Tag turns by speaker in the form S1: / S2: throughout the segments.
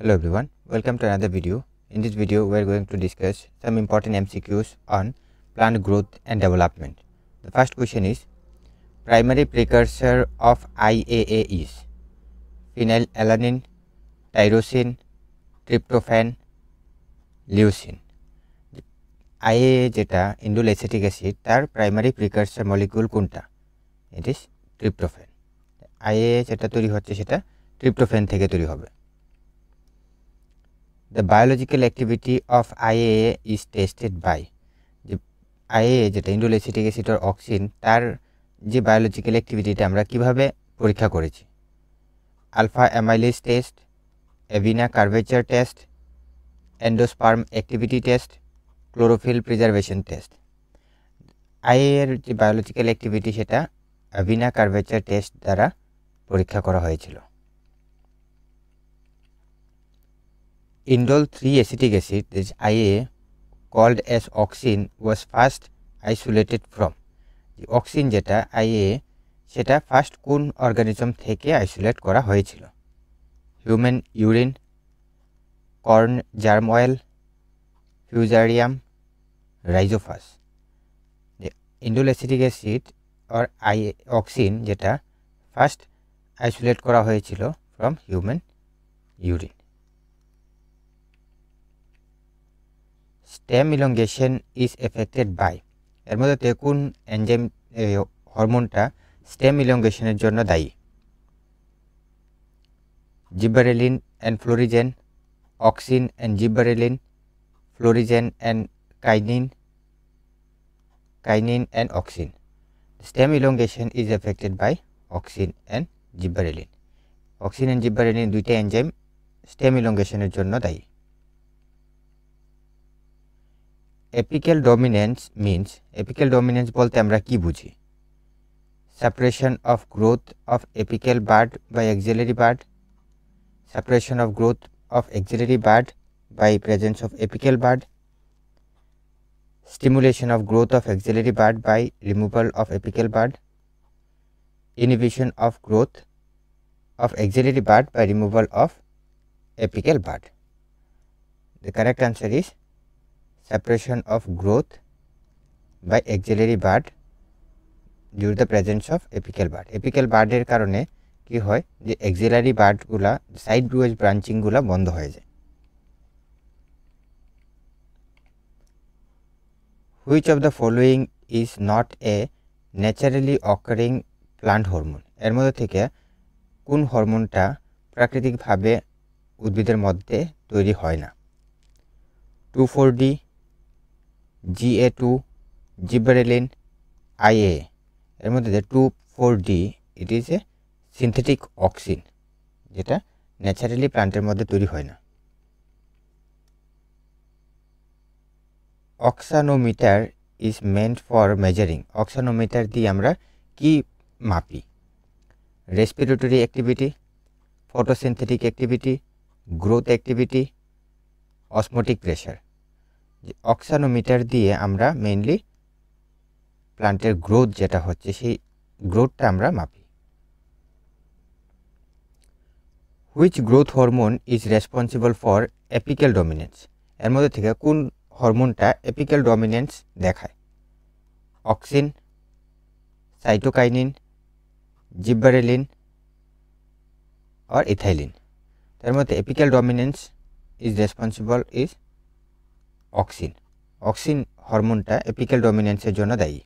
S1: Hello everyone, welcome to another video. In this video, we are going to discuss some important MCQs on plant growth and development. The first question is, primary precursor of IAA is phenylalanine, tyrosine, tryptophan, leucine. IAA যেটা indole acetic acid তার primary প্রিকারসর molecule কোনটা? It is tryptophan. IAA যেটা তৈরি হচ্ছে সেটা tryptophan থেকে তৈরি হবে। The biological activity of IAA is tested by যে IAA যেটা ইন্ডোল অ্যাসিটিক অ্যাসিড আর অক্সিন তার যে বায়োলজিক্যাল অ্যাক্টিভিটিটা আমরা কিভাবে পরীক্ষা করেছি? Alpha amylase test, avena curvature test, endosperm activity test, chlorophyll preservation test. IAA এর যে বায়োলজিক্যাল অ্যাক্টিভিটি সেটা অ্যাভিনা কার্ভেচার টেস্ট দ্বারা পরীক্ষা করা হয়েছিল। Indole 3 acetic acid, that is IAA, called as auxin, was first isolated from. The auxin যেটা IAA সেটা first কোন অর্গানিজম থেকে আইসোলেট করা হয়েছিল? Human urine, corn germ oil, fusarium, rhizopus. Indole acetic acid or auxin যেটা first isolate করা হয়েছিল from human urine. Stem elongation is affected by, এর মধ্যে কোন এনজাইম হরমোনটা স্টেম ইলংগেশনের জন্য দায়ী? Gibberellin and florigen, auxin and gibberellin, florigen and kinin and auxin. Stem elongation is affected by auxin and gibberellin. Auxin and gibberellin দুইটা enzyme stem ইলংগেশনের জন্য দায়ী। Apical dominance means, apical dominance বলতে আমরা কি বুঝি? Separation of growth of apical bud by axillary bud, separation of growth of axillary bud by presence of apical bud, stimulation of growth of axillary bud by removal of apical bud, inhibition of growth of axillary bud by removal of apical bud. The correct answer is separation of growth by axillary bud due to the presence of apical bud. Apical bud এর কারণে কি হয় যে axillary bud গুলা side wise branching গুলা বন্ধ হয়ে যায়। Which of the following is not a naturally occurring plant hormone? এর মধ্যে থেকে কোন হরমোনটা প্রাকৃতিকভাবে উদ্ভিদের মধ্যে তৈরি হয় না? 2,4-D, GA2, জিবারেলিন, IAA। এর মধ্যে 2,4-D it is a synthetic auxin যেটা ন্যাচারালি প্লান্টের মধ্যে তৈরি হয় না। Auxanometer is meant for measuring, auxanometer দিয়ে আমরা কি মাপি? Respiratory activity, photosynthetic activity, growth activity, osmotic pressure. Auxanometer দিয়ে আমরা মেইনলি প্লান্টের গ্রোথ যেটা হচ্ছে সেই গ্রোথটা আমরা মাপি। Which growth hormone is responsible for apical dominance? এর মধ্যে থেকে কোন হরমোনটা এপিক্যাল ডমিনেন্স দেখায়? Auxin, cytokinin, gibberellin or ethylene. তার মধ্যে apical dominance is responsible is auxin. Auxin হরমোনটা এপিক্যাল ডমিনেন্সের জন্য দায়ী।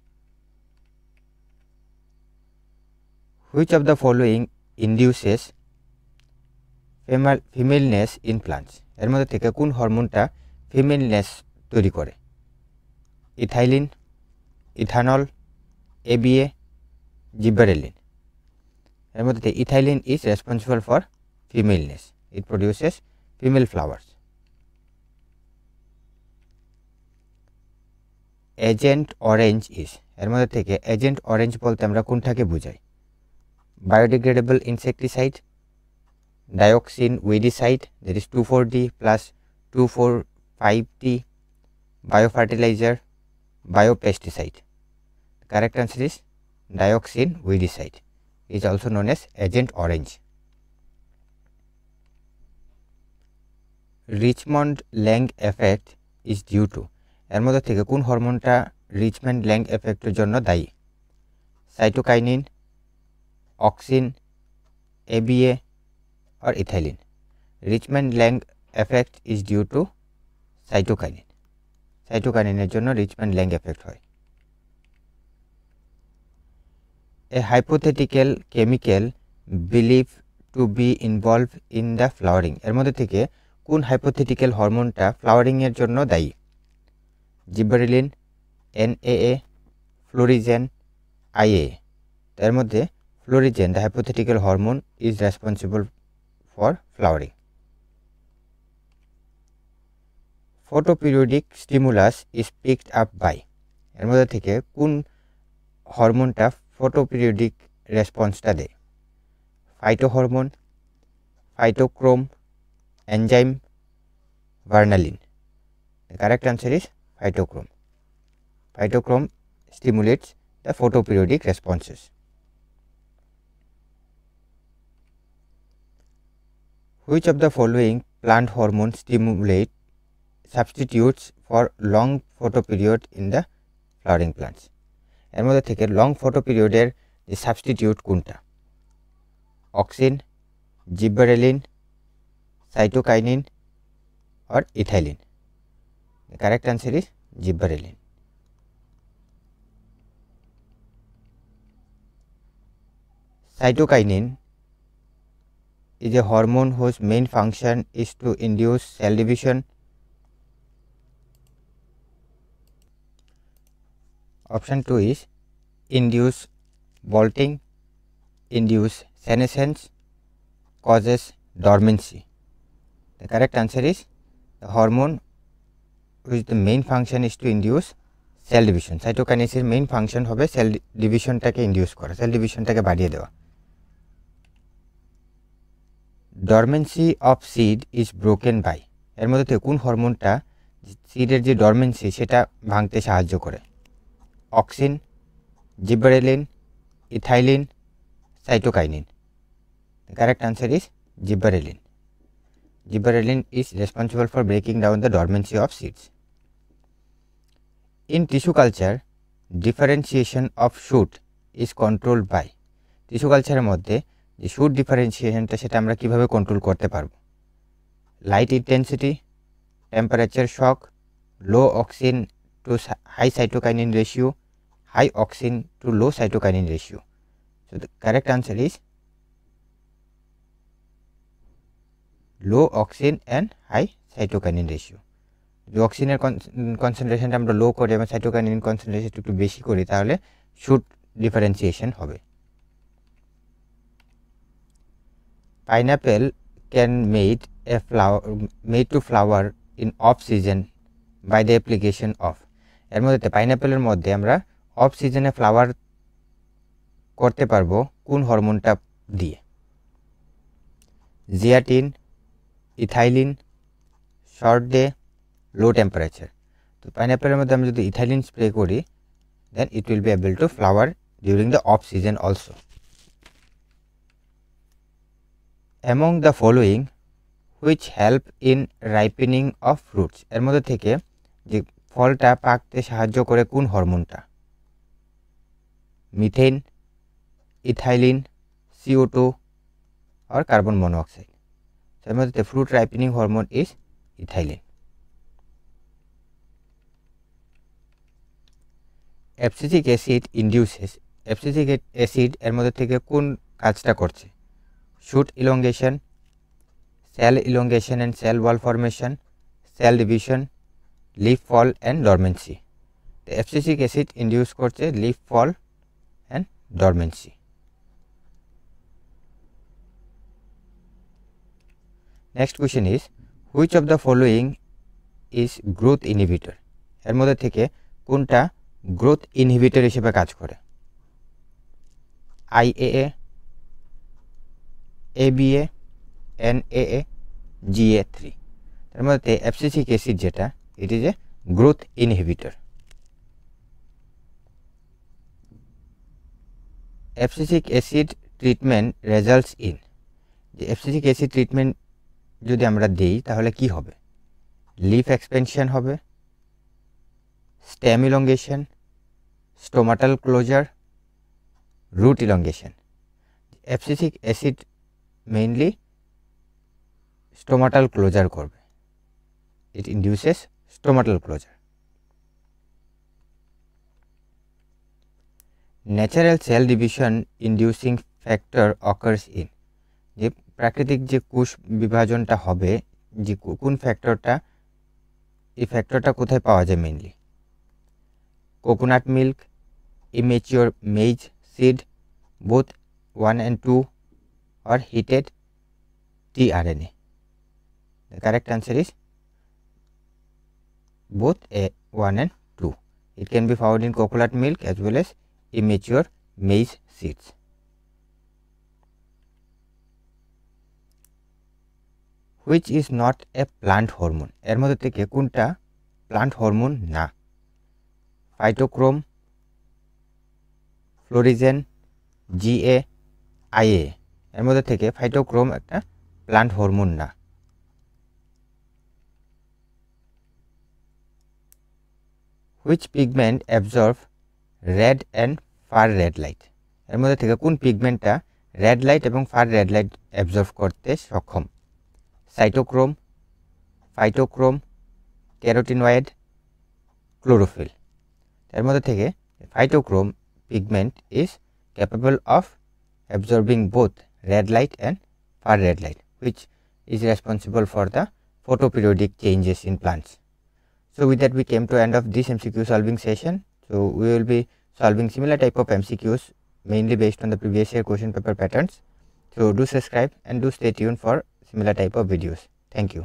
S1: Which of the following induces femaleness in plants? এর মধ্যে থেকে কোন হরমোনটা ফিমেলনেস তৈরি করে? Ethylene, ethanol, ABA, gibberellin. এর মধ্যে ethylene is responsible for femaleness, it produces female flowers. Agent orange is, এর মধ্যে থেকে এজেন্ট অরেঞ্জ বলতে আমরা কোনটাকে বুঝাই? Biodegradable insecticide, dioxin weedicide that is 2,4-D plus 2,4,5-D, biofertiliser, biopesticide. Correct answer is dioxin weedicide is also known as agent orange. Richmond Lang effect is due to, এর মধ্যে থেকে কোন হরমোনটা রিচমন্ড ল্যাং এফেক্টের জন্য দায়ী? Cytokinin, auxin, ABA or ethylene. Richmond Lang effect is due to cytokinin. সাইটোকাইনিনের জন্য Richmond Lang effect হয়। A hypothetical chemical believed to be involved in the flowering, এর মধ্যে থেকে কোন হাইপোথেটিক্যাল হরমোনটা ফ্লাওয়ারিং এর জন্য দায়ী? জিবারেলিন, NAA, ফ্লোরিজেন, IA। এর মধ্যে florigen, the hypothetical hormone, is responsible for flowering. Photoperiodic stimulus is picked up by, এর মধ্যে থেকে কোন হরমোনটা ফটোপিরিয়ডিক রেসপন্সটা দেয়? Phytohormone, phytochrome, enzyme, vernalin. The correct answer is phytochrome. Phytochrome stimulates the photoperiodic responses. Which of the following plant hormone stimulate substitutes for long photoperiod in the flowering plants? এর মধ্যে থেকে long ফটোপিরিয়ডের যে substitute কোনটা? Auxin, জিবারেলিন, cytokinin or ethylene? The correct answer is gibberellin. Cytokinin is a hormone whose main function is to induce cell division. Option 2 is induce bolting, induce senescence, causes dormancy. The correct answer is the hormone whose the main function is to induce cell division. সাইটোকাইনেসের main function হবে cell ডিভিশনটাকে induce করা, cell ডিভিশনটাকে বাড়িয়ে দেওয়া। Dormancy of seed is broken by, এর মধ্যে থেকে কোন হরমোনটা সিডের যে ডরমেন্সি সেটা ভাঙতে সাহায্য করে? Auxin, জিবারেলিন, ethylene, cytokinin. The correct answer is gibberellin. Gibberellin is responsible for breaking down the dormancy of seeds. In tissue culture, differentiation of shoot is controlled by, tissue কালচারের মধ্যে যে শুট ডিফারেন্সিয়েশনটা সেটা আমরা কিভাবে কন্ট্রোল করতে পারবো? Light intensity, temperature shock, low auxin to high cytokinin ratio, high auxin to low cytokinin ratio. So the correct answer is low auxin and high cytokinin ratio. যদি অক্সিনের কনসেন্ট্রেশনটা আমরা লো করি এবং সাইটোকাইনিন কনসেন্ট্রেশন একটু বেশি করি তাহলে শুট ডিফারেন্সিয়েশন হবে। Pineapple can made to flower in off season by the application of, এর মধ্যে পাইনাপেলের মধ্যে আমরা অফ সিজনে ফ্লাওয়ার করতে পারবো কোন হরমোনটা দিয়ে? জিয়াটিন, ইথাইলিন, শর্ট ডে, লো টেম্পারেচার। তো পাইনাপেলের মধ্যে আমরা যদি ইথাইলিন স্প্রে করি then it will be able to flower during the off season also. Among the following which help in ripening of fruits, এর মধ্যে থেকে যে ফলটা পাকতে সাহায্য করে কোন হরমোনটা? Methane, ethylene, CO2 or carbon monoxide? এর মধ্যে fruit ripening hormone is ethylene. Abscisic acid induces, abscisic acid এর মধ্যে থেকে কোন কাজটা করছে? Shoot elongation, cell elongation and cell wall formation, cell division, leaf fall and dormancy. Abscisic acid induce করছে leaf fall and dormancy. Next question is which of the following is growth inhibitor, এর মধ্যে থেকে কোনটা growth inhibitor হিসেবে কাজ করে? IAA, ABA, NAA, GA3। তার মধ্যে অ্যাবসিসিক অ্যাসিড যেটা it is a growth inhibitor. Abscisic acid treatment results in, যে অ্যাবসিসিক অ্যাসিড ট্রিটমেন্ট যদি আমরা দিই তাহলে কি হবে? লিফ এক্সপেনশন হবে, stem elongation, stomatal closure, root elongation. Abscisic acid mainly stomatal closure করবে, it induces stomatal closure. Natural cell division inducing factor occurs in, যে প্রাকৃতিক যে কোষ বিভাজনটা হবে, যে কোন ফ্যাক্টরটা, এই ফ্যাক্টরটা কোথায় পাওয়া যায় mainly? Coconut milk, immature maids seed, both 1 and 2, or heated tRNA. The correct answer is both 1 and 2. It can be found in coconut milk as well as immature maize seeds. Which is not a plant hormone? এর মধ্যে থেকে কোনটা plant hormone না? Phytochrome, florigen, GA, IA. এর মধ্যে থেকে phytochrome একটা plant hormone না। Which pigment absorb red and far red light? এর মধ্যে থেকে কোন পিগমেন্টটা রেড লাইট এবং ফার রেড লাইট অ্যাবজর্ভ করতে সক্ষম? Cytochrome, phytochrome, carotenoid, chlorophyll. এর মধ্যে থেকে ফাইটোক্রোম pigment is capable of absorbing both red light and far red light, which is responsible for the photoperiodic changes in plants. So with that we came to end of this MCQ solving session. So we will be solving similar type of MCQs mainly based on the previous year question paper patterns. So do subscribe and do stay tuned for similar type of videos. Thank you.